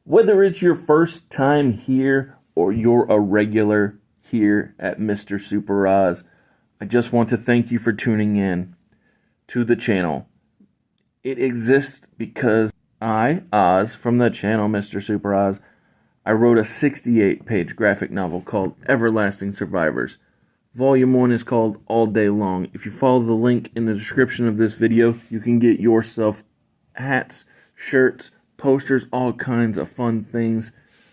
Whether it's your first time here or you're a regular here at Mr. Super Oz, I just want to thank you for tuning in to the channel. It exists because I, Oz, from the channel Mr. Super Oz, I wrote a 68-page graphic novel called Everlasting Survivors. Volume 1 is called All Day Long. If you follow the link in the description of this video, you can get yourself hats, shirts, posters, all kinds of fun things.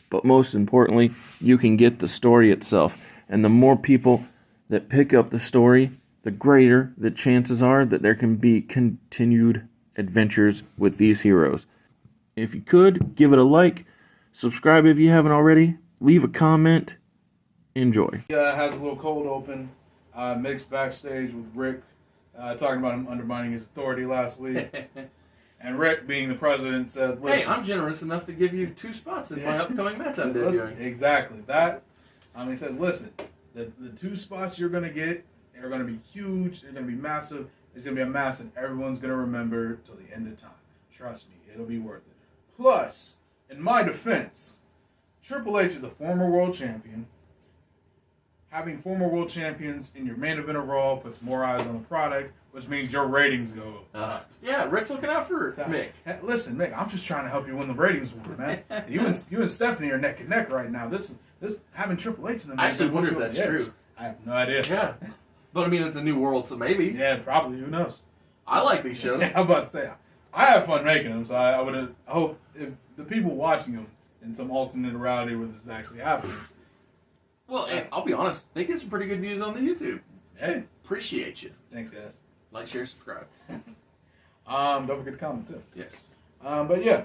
But most importantly, you can get the story itself. And the more people that pick up the story, the greater the chances are that there can be continued adventures with these heroes. If you could, give it a like, subscribe if you haven't already, leave a comment, enjoy. Has a little cold open, mixed backstage with Rick, talking about him undermining his authority last week. And Rick, being the president, says, listen, hey, I'm generous enough to give you 2 spots in my upcoming match I'm debuting. Exactly. That, he says, listen, the 2 spots you're going to get are going to be huge. They're going to be massive. It's going to be a match that everyone's going to remember till the end of time. Trust me, it'll be worth it. Plus, in my defense, Triple H is a former world champion. Having former world champions in your main event of Raw puts more eyes on the product, which means your ratings go up. Yeah, Rick's looking out for Mick. Hey, listen, Mick, I'm just trying to help you win the ratings war, man. you and Stephanie are neck and neck right now. This having Triple H in the I actually wonder if that's true. I have no idea. Yeah. But I mean, it's a new world, so maybe. Yeah, probably. Who knows? I like these shows. Yeah, I'm about to say, I have fun making them, so I hope if the people watching them in some alternate reality where this is actually happening. Well, and I'll be honest, they get some pretty good views on the YouTube. Hey, appreciate you. thanks, guys. Like, share, subscribe. Don't forget to comment too. Yes. But yeah,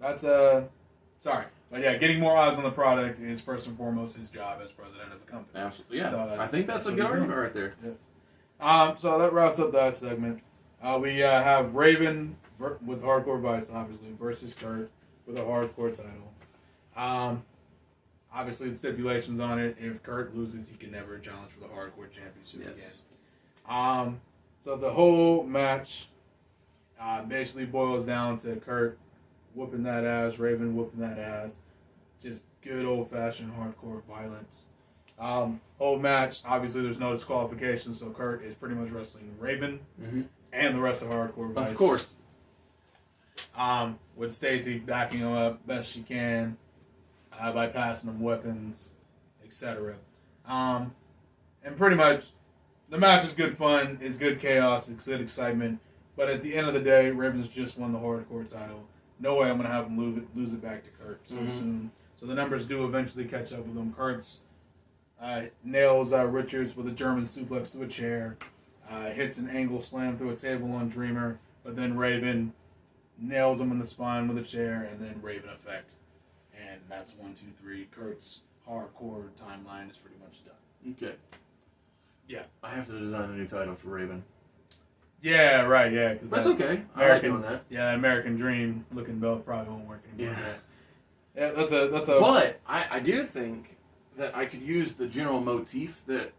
that's sorry, but yeah, getting more eyes on the product is first and foremost his job as president of the company. Absolutely. Yeah. So I think that's a good argument right there. Yeah. So that wraps up that segment. We have Raven with Hardcore Vice, obviously, versus Kurt for the Hardcore title. Obviously, the stipulations on it: if Kurt loses, he can never challenge for the Hardcore Championship again. So the whole match basically boils down to Kurt whooping that ass, Raven whooping that ass. Just good old-fashioned hardcore violence. Whole match, obviously there's no disqualification, so Kurt is pretty much wrestling Raven and the rest of Hardcore Vice. Of course. With Stacy backing him up best she can by passing him weapons, etc. And pretty much the match is good fun, it's good chaos, it's good excitement, but at the end of the day, Raven's just won the Hardcore title. No way I'm going to have him lose it back to Kurt so soon. So the numbers do eventually catch up with him. Kurtz nails Richards with a German suplex to a chair, hits an angle slam through a table on Dreamer, but then Raven nails him in the spine with a chair, and then Raven effect. And that's 1, 2, 3. Kurt's hardcore timeline is pretty much done. Okay. Yeah. I have to design a new title for Raven. Yeah, right, yeah. That's okay. I like doing that. Yeah, American Dream looking belt probably won't work anymore. Yeah. Yeah, that's a. But I do think that I could use the general motif that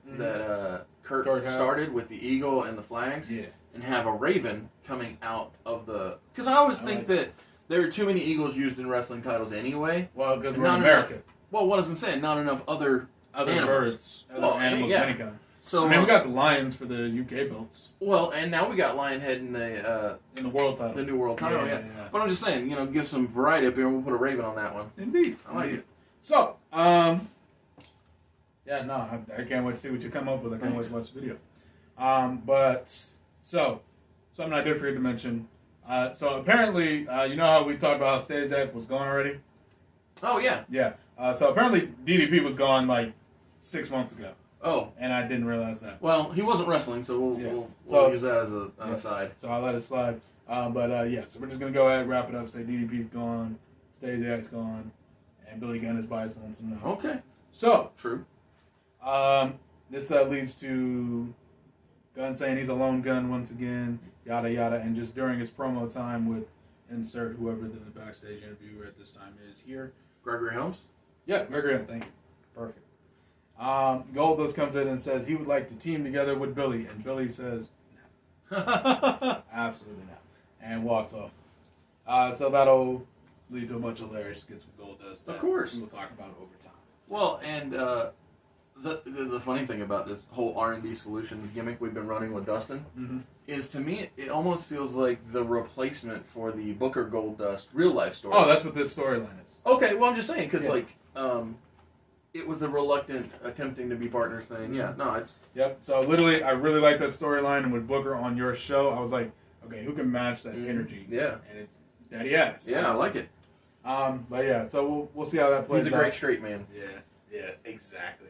Kurt started with the eagle and the flags, and have a raven coming out of the. Because I always think that there are too many eagles used in wrestling titles anyway. Well, because we're in America. Well, what I was saying, not enough other animals. Birds, animals of any kind. So we got the lions for the UK belts. Well, and now we got Lionhead in the world title, the new world title. Yeah. But I'm just saying, give some variety up here, and we'll put a raven on that one. Indeed, I like it. So, I can't wait to see what you come up with. I can't wait to watch the video. But something I did forget to mention. So apparently, you know how we talked about how Stasiak was gone already? Oh yeah. Yeah. So apparently DDP was gone like 6 months ago. Oh. And I didn't realize that. Well, he wasn't wrestling, so we'll use that as an aside. So I let it slide. So we're just going to go ahead and wrap it up. Say DDP's gone, Stasiak's gone, and Billy Gunn is by his lonesome now. Okay. So. True. This leads to Gunn saying he's a lone gun once again, yada yada, and just during his promo time with insert whoever the backstage interviewer at this time is here. Gregory Helms? Yeah, Gregory Helms, thank you. Perfect. Goldust comes in and says he would like to team together with Billy, and Billy says, no. Absolutely not, and walks off. So that'll lead to a bunch of hilarious skits with Goldust. Of course. We'll talk about over time. Well, and the funny thing about this whole R&D Solutions gimmick we've been running with Dustin is, to me, it almost feels like the replacement for the Booker Goldust real life story. Oh, that's what this storyline is. Okay, well, I'm just saying, because, it was the reluctant attempting to be partners thing. Yeah, no, it's... Yep, so literally, I really like that storyline, and with Booker on your show, I was like, okay, who can match that energy? Yeah. And it's Daddy Ass. Yeah, I like it. But yeah, so we'll see how that plays out. He's a great straight man. Yeah, exactly.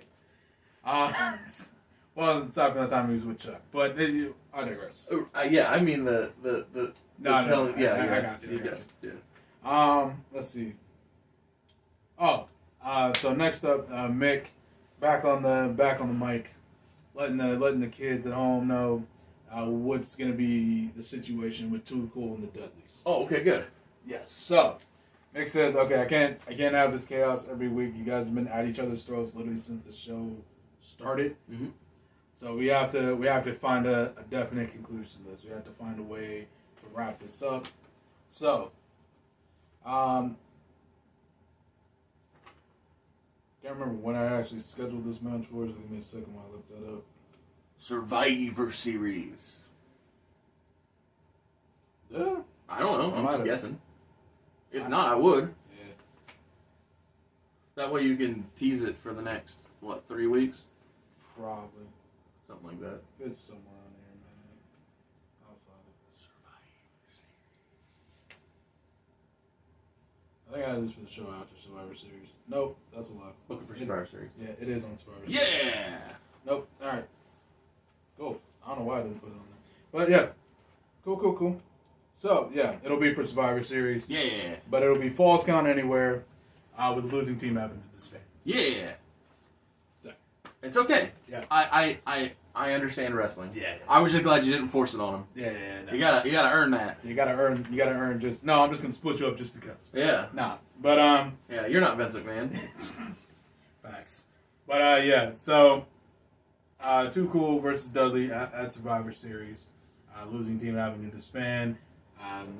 Well, aside from that time he was with Chuck, but I digress. Yeah, I mean the No, telling, I got you. Yeah. Let's see. So next up, Mick, back on the mic, letting the kids at home know what's gonna be the situation with Too Cool and the Dudleys. Oh, okay, good. Yes. So Mick says, okay, I can't have this chaos every week. You guys have been at each other's throats literally since the show started. Mm-hmm. So we have to find a definite conclusion to this. We have to find a way to wrap this up. So, can't remember when I actually scheduled this match for. So give me a second while I look that up. Survivor Series. Yeah. I don't know. I'm just have. guessing. If not, I would. Yeah. That way you can tease it for the next, 3 weeks? Probably. Something like that. It's somewhere on here, man. I'll find it. I think I had this for the show after Survivor Series. Nope, that's a lie. Looking for Survivor Series. Yeah, it is on Survivor Series. Yeah! Nope. All right. Cool. I don't know why I didn't put it on there. But yeah. Cool. So, yeah, it'll be for Survivor Series. Yeah! But it'll be Falls Count Anywhere with the losing team having to disband. Yeah! So. It's okay. Yeah. I understand wrestling. Yeah. I was just glad you didn't force it on him. Yeah. No. You gotta earn that. You gotta earn just... No, I'm just going to split you up just because. Yeah. Nah. But, Yeah, you're not Vince McMahon. Facts. But, yeah, so... Too Cool versus Dudley at Survivor Series. Losing team having to disband.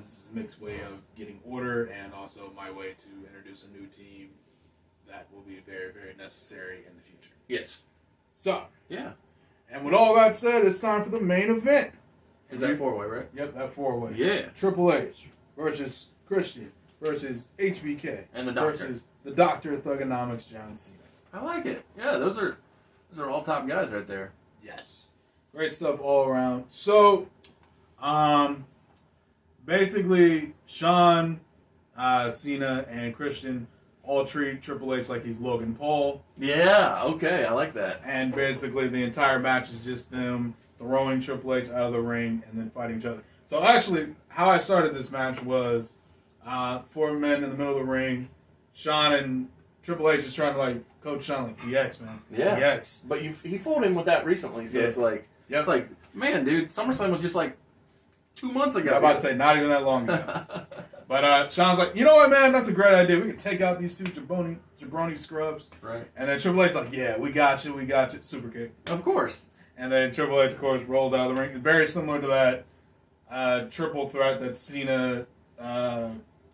This is Mick's way of getting order and also my way to introduce a new team that will be very, very necessary in the future. Yes. So, Yeah. and with all that said, it's time for the main event. Is that 4-way, right? Yep, that 4-way. Yeah. Triple H versus Christian versus HBK. And the Doctor. Versus the Doctor of Thugonomics, John Cena. I like it. Yeah, those are all top guys right there. Yes. Great stuff all around. So, basically, Shawn, Cena, and Christian all treat Triple H like he's Logan Paul. Yeah, okay, I like that. And basically, the entire match is just them throwing Triple H out of the ring and then fighting each other. So, actually, how I started this match was 4 men in the middle of the ring. Shawn and Triple H is trying to, like, coach Shawn, like, DX, man. Yeah. DX. But he fooled him with that recently, so Yeah. it's like, Yep. it's like, man, dude, SummerSlam was just like 2 months ago. I'm about to say, not even that long ago. But Shawn's like, you know what, man? That's a great idea. We can take out these two jabroni scrubs. Right. And then Triple H's like, yeah, we got you. Super kick. Of course. And then Triple H, of course, rolls out of the ring. It's very similar to that triple threat that Cena,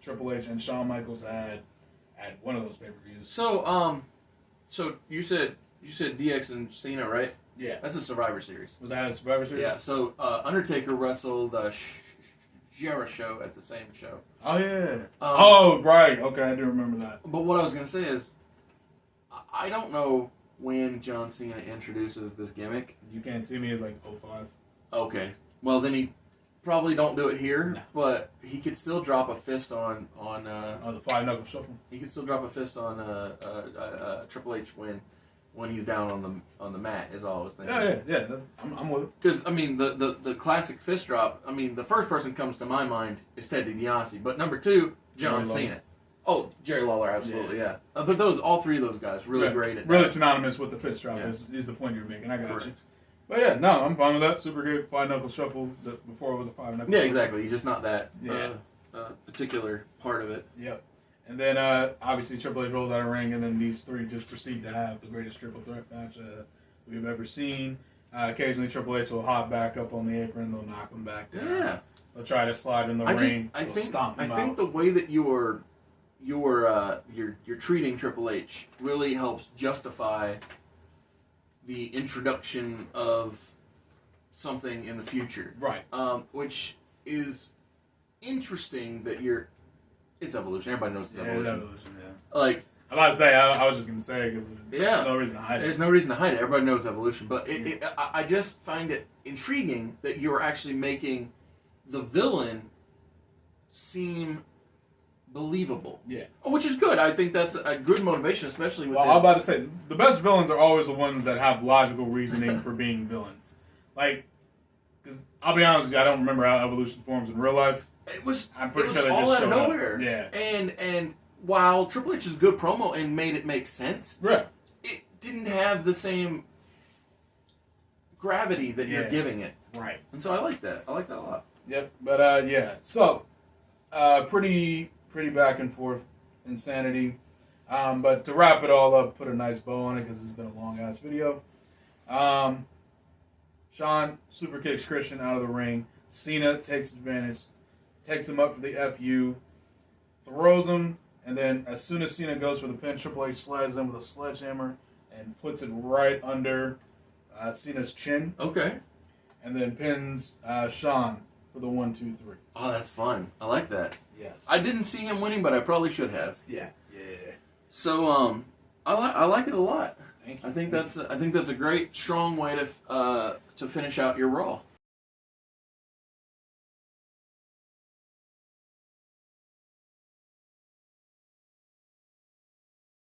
Triple H, and Shawn Michaels had at one of those pay-per-views. So you said DX and Cena, right? Yeah. That's a Survivor Series. Was that a Survivor Series? Yeah. So Undertaker wrestled Jericho at the same show. Oh, yeah. Right. Okay, I do remember that. But what I was going to say is, I don't know when John Cena introduces this gimmick. You can't see me at like 05. Okay. Well, then he probably don't do it here, No. but he could still drop a fist on The Five Knuckle Shuffle. he could still drop a fist on Triple H when he's down on the mat. Is all I was thinking. Yeah. I'm with it. Because I mean the classic fist drop. I mean the first person comes to my mind is Ted DiBiase, but number 2, John Jerry Cena. Oh, Jerry Lawler, absolutely, yeah. But all 3 of those guys really great at really that. synonymous with the fist drop Yeah. is the point you're making. I got Correct. you. But yeah, no, I'm fine with that. Super good. Five Knuckle Shuffle before it was a Five Knuckle Yeah, Shuffle. exactly. You're just not that Yeah. particular part of it. Yep. And then obviously Triple H rolls out of the ring, and then these 3 just proceed to have the greatest triple threat match we've ever seen. Occasionally Triple H will hop back up on the apron, they'll knock him back down. Yeah. They'll try to slide in the ring. I they'll think stomp him I think out. the way that you were you're treating Triple H really helps justify the introduction of something in the future. Right. Which is interesting that it's evolution. Everybody knows it's evolution. It's evolution, yeah. Like, I'm about to say, I was just going to say because yeah, there's no reason to hide it. There's no reason to hide it. Everybody knows evolution. But I just find it intriguing that you're actually making the villain seem believable. Yeah. Which is good. I think that's a good motivation, especially with Well, I'm about to say, the best villains are always the ones that have logical reasoning for being villains. Like, because I'll be honest with you, I don't remember how evolution forms in real life. I'm pretty sure they all just out of showed up. nowhere. Yeah. And while Triple H's good promo and made it make sense, Right. it didn't have the same gravity that you're giving it. Right. And so I like that. I like that a lot. Yep. But yeah. So, pretty back and forth insanity. But to wrap it all up, put a nice bow on it because it's been a long ass video. Shawn super kicks Christian out of the ring. Cena takes advantage, takes him up for the FU, throws him, and then as soon as Cena goes for the pin, Triple H slides in with a sledgehammer and puts it right under Cena's chin. Okay. And then pins Shawn for the 1, 2, 3. Oh, that's fun. I like that. Yes. I didn't see him winning, but I probably should have. Yeah. So I like it a lot. Thank you. I think that's a great strong way to finish out your Raw.